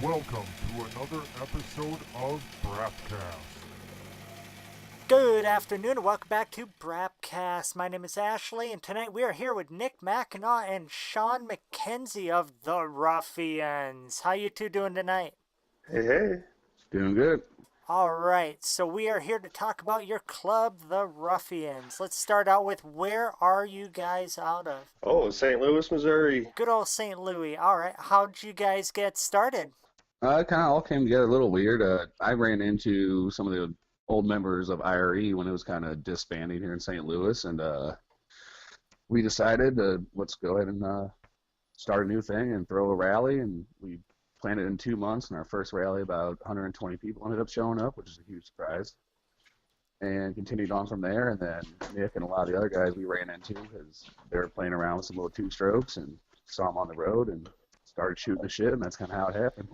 Welcome to another episode of Brapcast. Good afternoon and welcome back to Brapcast. My name is Ashley and tonight we are here with Nick Mackinac and Shawn McKenzie of the Ruffians. How you two doing tonight? Hey. Doing good. Alright, so we are here to talk about your club, the Ruffians. Let's start out with where are you guys out of? Oh, St. Louis, Missouri. Good old St. Louis. Alright, how'd you guys get started? It kind of all came together a little weird. I ran into some of the old members of IRE when it was kind of disbanding here in St. Louis, and we decided to let's go ahead and start a new thing and throw a rally, and we planned it in 2 months, and our first rally, about 120 people ended up showing up, which is a huge surprise, and continued on from there. And then Nick and a lot of the other guys we ran into, because they were playing around with some little two-strokes, and saw them on the road, and started shooting the shit, and that's kind of how it happened.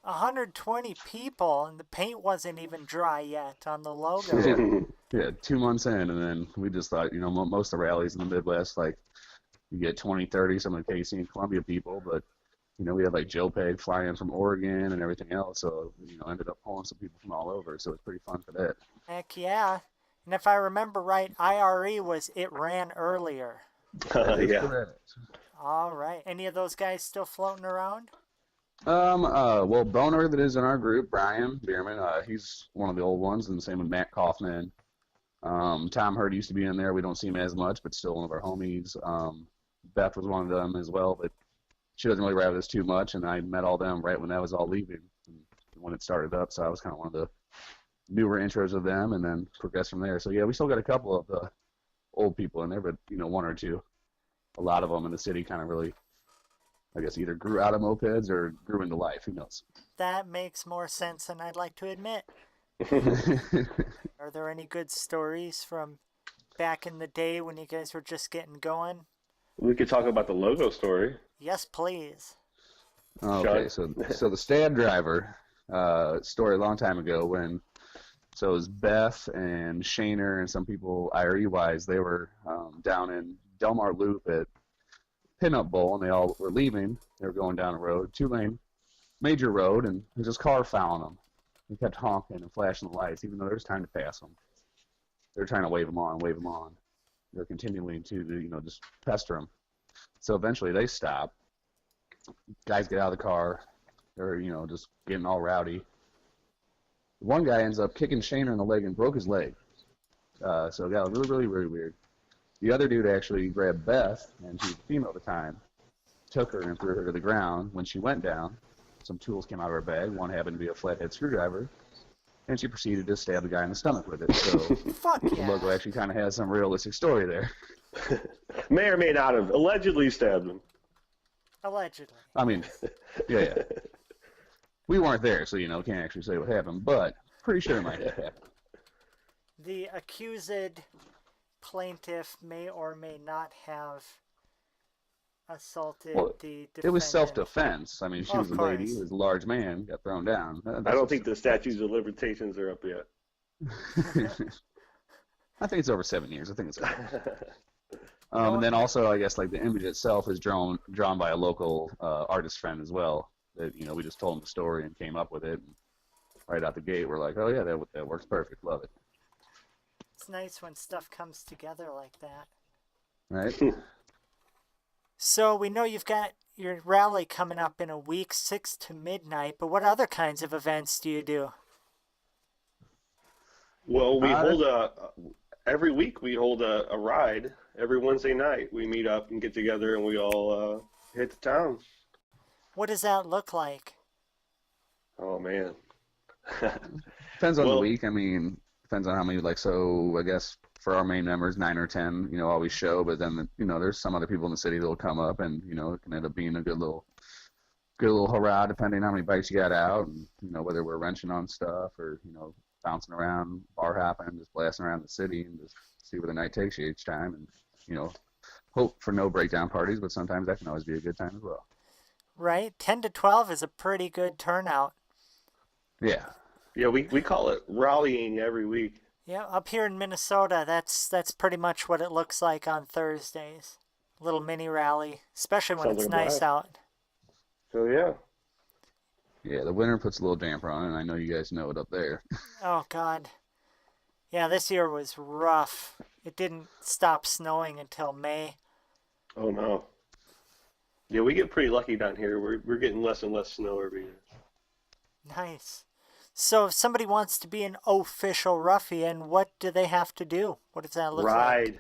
120 people and the paint wasn't even dry yet on the logo. Yeah, 2 months in, and then we just thought, most of the rallies in the Midwest, like, you get 20, 30, some of the KC and Columbia people, but we had like Joe Peg fly in from Oregon and everything else, so ended up pulling some people from all over, so it's pretty fun for that. Heck yeah. And if I remember right, IRE it ran earlier. Yeah. Correct. All right. Any of those guys still floating around? Well, Boner that is in our group, Brian Bierman, he's one of the old ones, and the same with Matt Kaufman. Tom Hurd used to be in there. We don't see him as much, but still one of our homies. Beth was one of them as well, but she doesn't really ride with us too much, and I met all them right when that was all leaving, when it started up, so I was kind of one of the newer intros of them, and then progressed from there. So, yeah, we still got a couple of the old people in there, but, one or two. A lot of them in the city kind of really, I guess, either grew out of mopeds or grew into life. Who knows? That makes more sense than I'd like to admit. Are there any good stories from back in the day when you guys were just getting going? We could talk about the logo story. Yes, please. Okay, so the Stad driver story a long time ago so it was Beth and Shaner and some people IRE-wise, they were down in Delmar Loop at Pinup Bowl, and they all were leaving. They were going down a road, 2-lane major road, and there's this car following them. He kept honking and flashing the lights, even though there was time to pass them. They were trying to wave them on. They're continuing to, just pester them. So eventually they stop. Guys get out of the car. They're, just getting all rowdy. One guy ends up kicking Shaner in the leg and broke his leg. So it got really, really, really weird. The other dude actually grabbed Beth, and she was a female at the time, took her and threw her to the ground. When she went down, some tools came out of her bag. One happened to be a flathead screwdriver, and she proceeded to stab the guy in the stomach with it. So Fuck yeah. the logo actually kind of has some realistic story there. May or may not have allegedly stabbed him. Allegedly. I mean, yeah. We weren't there, so, can't actually say what happened, but pretty sure it might have happened. The accused plaintiff may or may not have assaulted the defendant. It was self-defense. I mean, she was a course. lady, it was a large man, got thrown down. I don't think the statutes of limitations are up yet. I think it's over 7 years. I think it's over. And then also, I guess, like, the image itself is drawn by a local artist friend as well. That, we just told him the story and came up with it. And right out the gate, we're like, oh, yeah, that works perfect. Love it. It's nice when stuff comes together like that. Right? So we know you've got your rally coming up in a week, 6 to midnight, but what other kinds of events do you do? Well, we every week we hold a ride. Every Wednesday night we meet up and get together and we all hit the town. What does that look like? Oh, man. Depends on the week. I mean, depends on how many, so I guess for our main members, 9 or 10, always show, but then, there's some other people in the city that will come up and, it can end up being a good little hurrah depending on how many bikes you got out and, whether we're wrenching on stuff or, bouncing around, bar hopping, just blasting around the city and just see where the night takes you each time and, hope for no breakdown parties, but sometimes that can always be a good time as well. Right? 10 to 12 is a pretty good turnout. Yeah. Yeah, we call it rallying every week. Yeah, up here in Minnesota, that's pretty much what it looks like on Thursdays. Little mini rally, especially when Sounds it's like a nice blast. out. So, yeah. Yeah, the winter puts a little damper on it, and I know you guys know it up there. Oh, God. Yeah, this year was rough. It didn't stop snowing until May. Oh no. Yeah, we get pretty lucky down here. We're getting less and less snow every year. Nice. So if somebody wants to be an official ruffian, what do they have to do? What does that look like? Ride.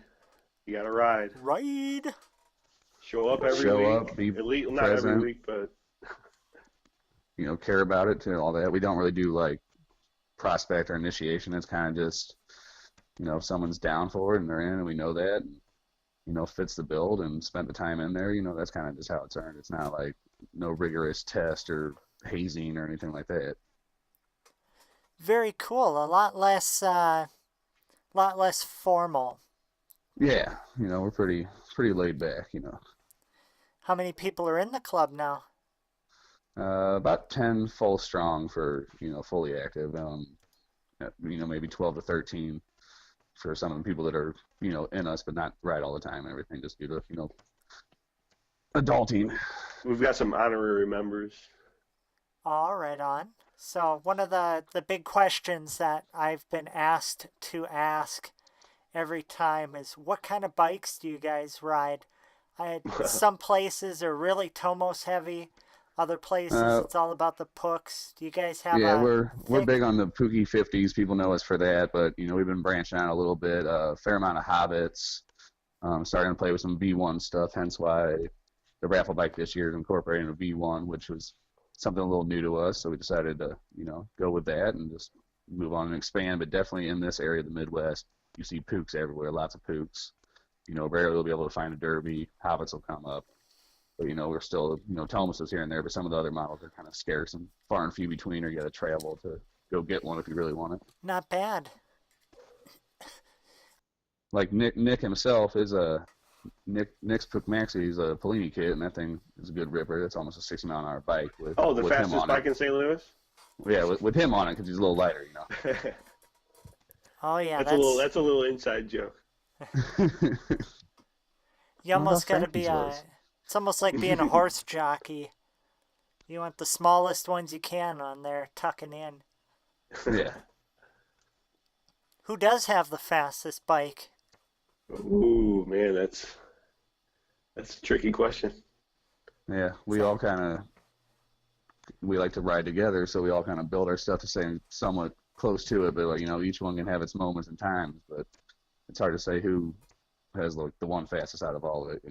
You gotta ride. Ride. Show up every Show week. up, be At least, not every present, week, but care about it, to all that. We don't really do like prospect or initiation. It's kind of just, if someone's down for it and they're in, and we know that, and, fits the build and spent the time in there, that's kind of just how it's earned. It's not like no rigorous test or hazing or anything like that. Very cool. A lot less formal. Yeah, we're pretty laid back. How many people are in the club now? About 10 full strong for fully active. Maybe 12 to 13 for some of the people that are in us, but not right all the time and everything, just due to adulting. we've got some honorary members. All right on. So one of the big questions that I've been asked to ask every time is, what kind of bikes do you guys ride? Some places are really Tomos heavy. Other places it's all about the Pooks. Do you guys have we're big on the Pookie 50s. People know us for that, but we've been branching out a little bit. A fair amount of Hobbits. Starting to play with some V1 stuff, hence why the raffle bike this year is incorporating a V1, which was something a little new to us, so we decided to, go with that and just move on and expand. But definitely in this area of the Midwest, you see Pooks everywhere, lots of Pooks. Rarely we'll be able to find a Derby. Hobbits will come up. But, we're still, Thomas here and there, but some of the other models are kind of scarce and far and few between, or you got to travel to go get one if you really want it. Not bad. Like Nick himself is Nick's Puck Maxi is a Polini kit, and that thing is a good ripper. That's almost a 60-mile-an-hour bike. With The with fastest bike in St. Louis? Yeah, with him on it, because he's a little lighter, Oh yeah, that's a little inside joke. You almost got to be it's almost like being a horse jockey. You want the smallest ones you can on there, tucking in. Yeah. Who does have the fastest bike? Ooh, man, that's a tricky question. Yeah, we all we like to ride together, so we all kind of build our stuff to stay somewhat close to it, but each one can have its moments and times, but it's hard to say who has the one fastest out of all of it,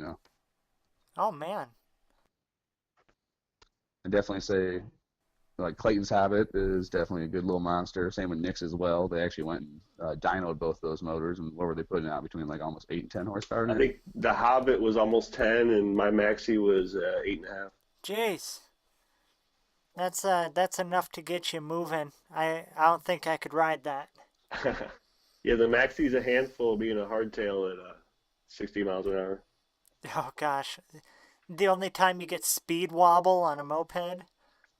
Oh man. I definitely say Clayton's Habit is definitely a good little monster. Same with Nick's as well. They actually went and dynoed both those motors, and what were they putting out between almost 8 and 10 horsepower? I think the Hobbit was almost 10, and my Maxi was 8.5. Jeez. That's enough to get you moving. I don't think I could ride that. Yeah, the Maxi's a handful, being a hardtail at 60 miles an hour. Oh gosh. The only time you get speed wobble on a moped?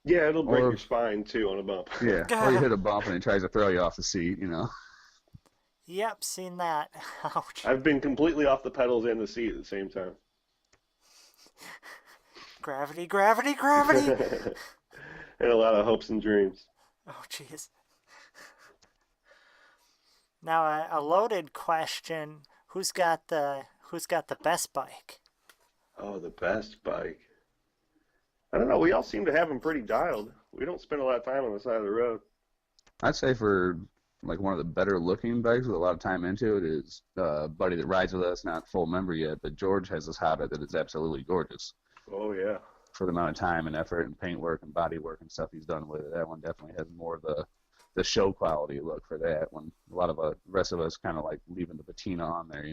Yeah, it'll break your spine too on a bump. Yeah, or you hit a bump and it tries to throw you off the seat, Yep, seen that. Ouch. I've been completely off the pedals and the seat at the same time. Gravity, gravity, gravity! And a lot of hopes and dreams. Oh jeez. Now a loaded question, who's got the best bike? Oh, the best bike. I don't know. We all seem to have them pretty dialed. We don't spend a lot of time on the side of the road. I'd say for one of the better looking bikes with a lot of time into it is a buddy that rides with us, not full member yet, but George has this Hobbit that is absolutely gorgeous. Oh yeah. For the amount of time and effort and paint work and body work and stuff he's done with it, that one definitely has more of the show quality look for that. When a lot of the rest of us kind of leaving the patina on there,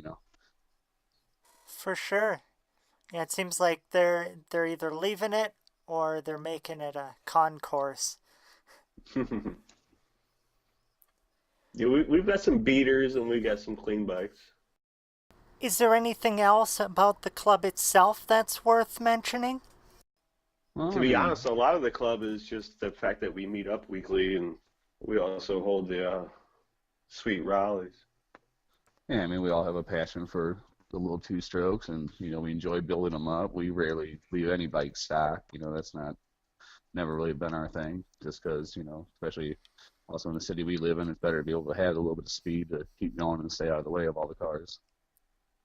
For sure. Yeah, it seems like they're either leaving it or they're making it a concourse. Yeah, we've got some beaters and we've got some clean bikes. Is there anything else about the club itself that's worth mentioning? Well, To be honest, a lot of the club is just the fact that we meet up weekly, and we also hold the sweet rallies. Yeah, we all have a passion for the little two strokes, and we enjoy building them up. We rarely leave any bike stock. That's not never really been our thing, just because, especially also in the city we live in, it's better to be able to have a little bit of speed to keep going and stay out of the way of all the cars.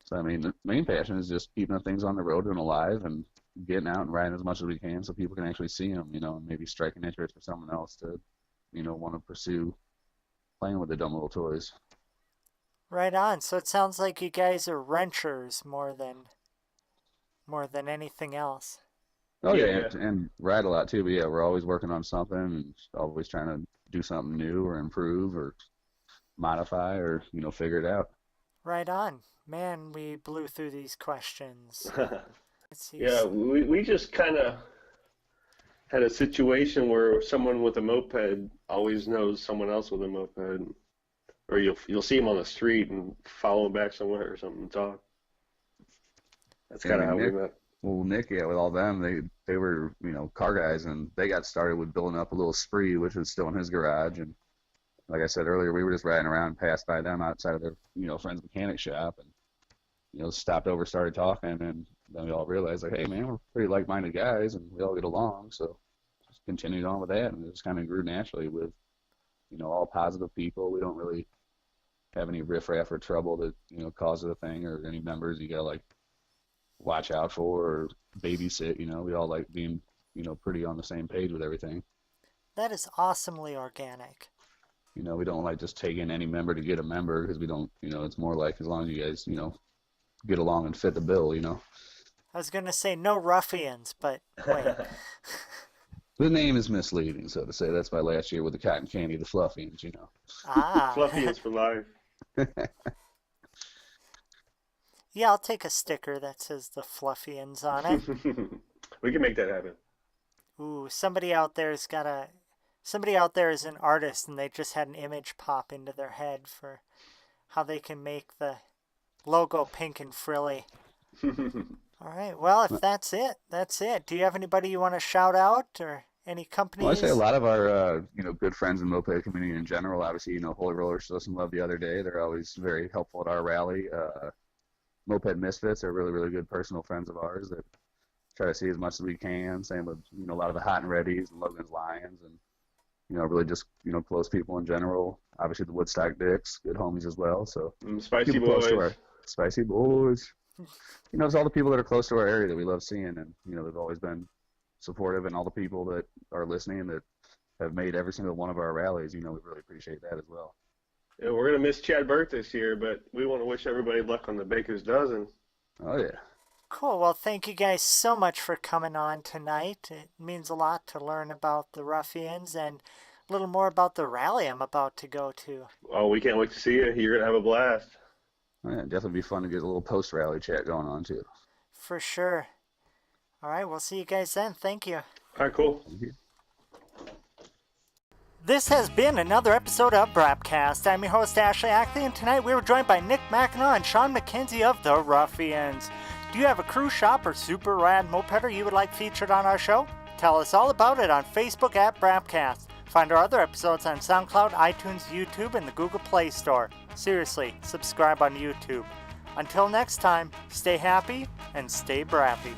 So, I mean, the main passion is just keeping the things on the road and alive and getting out and riding as much as we can so people can actually see them, and maybe strike an interest for someone else to, want to pursue playing with the dumb little toys. Right on. So it sounds like you guys are wrenchers more than anything else. Oh yeah, and ride a lot too. But yeah, we're always working on something and always trying to do something new or improve or modify or figure it out. Right on. Man, we blew through these questions. Let's see. Yeah, we just kind of had a situation where someone with a moped always knows someone else with a moped, or you'll see them on the street and follow them back somewhere or something and talk. That's kind of how we met. Well, Nick, yeah, with all them, they were, car guys, and they got started with building up a little Spree, which is still in his garage. And like I said earlier, we were just riding around and passed by them outside of their, friend's mechanic shop, and, stopped over, started talking, and then we all realized, like, hey, man, we're pretty like-minded guys, and we all get along, so just continued on with that, and it just kind of grew naturally with, all positive people. We don't really have any riffraff or trouble that, causes a thing or any members you got to, like, watch out for or babysit. We all like being pretty on the same page with everything. That is awesomely organic. We don't like just take in any member to get a member, because we don't, it's more like as long as you guys get along and fit the bill. I was gonna say no ruffians, but wait. The name is misleading, so to say. That's my last year with the cotton candy, the Fluffians. Ah. Fluffians for life. Yeah, I'll take a sticker that says the Fluffians on it. We can make that happen. Ooh, somebody out there is an artist, and they just had an image pop into their head for how they can make the logo pink and frilly. All right, well, if that's it, that's it. Do you have anybody you want to shout out, or any companies? Well, I say a lot of our, good friends in the moped community in general. Obviously, Holy Roller showed us some love the other day. They're always very helpful at our rally. Moped Misfits are really, really good personal friends of ours that try to see as much as we can. Same with, a lot of the Hot and Readies and Logan's Lions and, really just, close people in general. Obviously the Woodstock Dicks, good homies as well. So Spicy Boys. Spicy Boys. It's all the people that are close to our area that we love seeing, and, they've always been supportive, and all the people that are listening that have made every single one of our rallies, we really appreciate that as well. Yeah, we're going to miss Chad Burt this year, but we want to wish everybody luck on the Baker's Dozen. Oh, yeah. Cool. Well, thank you guys so much for coming on tonight. It means a lot to learn about the Ruffians and a little more about the rally I'm about to go to. Oh, we can't wait to see you. You're going to have a blast. Oh, yeah, definitely be fun to get a little post-rally chat going on, too. For sure. All right, we'll see you guys then. Thank you. All right, cool. Thank you. This has been another episode of Brapcast. I'm your host, Ashley Ackley, and tonight we were joined by Nick Mackinac and Shawn McKenzie of the Ruffians. Do you have a crew shop or super rad mopeder you would like featured on our show? Tell us all about it on Facebook at Brapcast. Find our other episodes on SoundCloud, iTunes, YouTube, and the Google Play Store. Seriously, subscribe on YouTube. Until next time, stay happy and stay brappy.